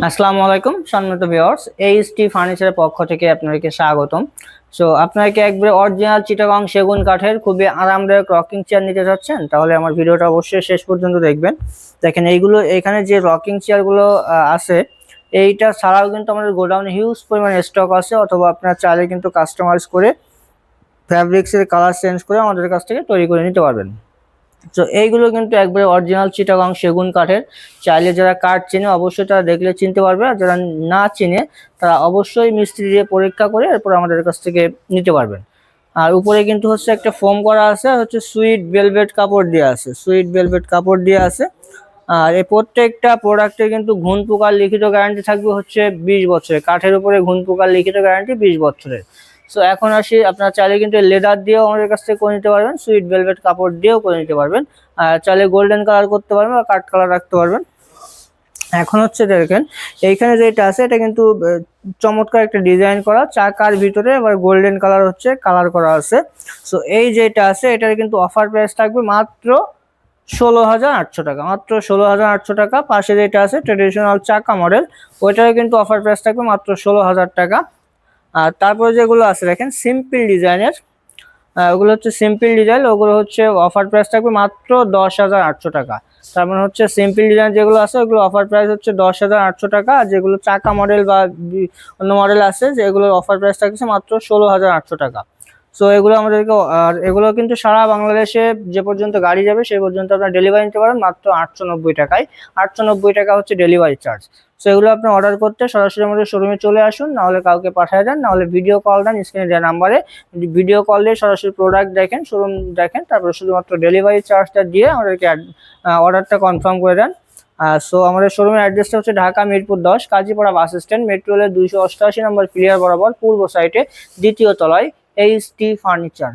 আসসালামু আলাইকুম সম্মানিত ভিউয়ার্স, এইচটি ফার্নিচারের পক্ষ থেকে আপনাদেরকে স্বাগতম। সো আপনাকে একবারে অরিজিনাল চিটাগং সেগুন কাঠের খুবই আরামদায়ক রকিং চেয়ার নিতে চাচ্ছেন, তাহলে আমার ভিডিওটা অবশ্যই শেষ পর্যন্ত দেখবেন। দেখেন এইগুলো, এখানে যে রকিং চেয়ারগুলো আছে, এইটা ছাড়াও কিন্তু আমাদের গোডাউনে হিউজ পরিমাণে স্টক আছে, অথবা আপনারা চাইলে কিন্তু কাস্টমাইজ করে ফ্যাব্রিক্সের কালার চেঞ্জ করে আমাদের কাছ থেকে তৈরি করে নিতে পারবেন। তো এইগুলো কিন্তু একবারে অরিজিনাল চিটাগং সেগুন কাঠের। চাইলে যারা কাঠ চেনে অবশ্যই তারা দেখলে চিনতে পারবে, আর যারা না চিনে তারা অবশ্যই মিস্ত্রি দিয়ে পরীক্ষা করে এরপর আমাদের কাছ থেকে নিতে পারবেন। আর উপরে কিন্তু হচ্ছে একটা ফোম করা আছে, আর হচ্ছে সুইট ভেলভেট কাপড় দিয়ে আছে, সুইট ভেলভেট কাপড় দিয়ে আছে। আর এই প্রত্যেকটা প্রোডাক্টে কিন্তু ঘুণ পোকার লিখিত গ্যারান্টি থাকবে হচ্ছে 20 বছরের। কাঠের উপরে ঘুণ পোকার লিখিত গ্যারান্টি 20 বছরের। সো এখন আসি, আপনারা চাইলে কিন্তু লেদার দিয়েও আমাদের কাছ থেকে করে নিতে পারবেন, সুইট ভেলভেট কাপড় দিয়েও করে নিতে পারবেন, আর চাইলে গোল্ডেন কালার করতে পারবেন বা কাঠ কালার রাখতে পারবেন। এখন হচ্ছে দেখেন এইখানে যেটা আছে এটা কিন্তু চমৎকার একটা ডিজাইন করা, চাকার ভিতরে আবার গোল্ডেন কালার হচ্ছে কালার করা আছে। সো এই যেটা আছে এটার কিন্তু অফার প্রাইস থাকবে মাত্র 16,800 টাকা, মাত্র 16,800 টাকা। পাশে যেটা আছে ট্রেডিশনাল চাকা মডেল, ওইটার কিন্তু অফার প্রাইস থাকবে মাত্র 16,000 টাকা। আর তারপরে যেগুলো আছে দেখেন সিম্পল ডিজাইনের, ওগুলো হচ্ছে সিম্পল ডিজাইন, ওগুলো হচ্ছে অফার প্রাইস থাকবে মাত্র 10,800 টাকা। তার মানে হচ্ছে সিম্পল ডিজাইন যেগুলো আছে ওগুলো অফার প্রাইস হচ্ছে 10,800 টাকা, আর যেগুলো চাকা মডেল বা অন্য মডেল আছে যেগুলোর অফার প্রাইস থাকছে মাত্র 16,800 টাকা। সো এগুলো আমাদেরকে, আর এগুলো কিন্তু সারা বাংলাদেশে যে পর্যন্ত গাড়ি যাবে সে পর্যন্ত আপনার ডেলিভারি নিতে পারেন মাত্র 890 টাকায়। 890 টাকা হচ্ছে ডেলিভারি চার্জ। সো এগুলো আপনি অর্ডার করতে সরাসরি আমাদের শোরুমে চলে আসুন, নাহলে কাউকে পাঠিয়ে দেন, নাহলে ভিডিও কল দেন স্ক্রিনে দেওয়া নাম্বারে। ভিডিও কল দিয়ে সরাসরি প্রোডাক্ট দেখেন, শোরুম দেখেন, তারপরে শুধুমাত্র ডেলিভারি চার্জটা দিয়ে আমাদেরকে অর্ডারটা কনফার্ম করে দেন। সো আমাদের শোরুমের অ্যাড্রেসটা হচ্ছে Dhaka Mirpur 10 Kazipara bus stand, metro রেলের 288 নম্বর প্লেয়ার বরাবর পূর্ব সাইডে দ্বিতীয় তলায় এইচটি ফার্নিচার।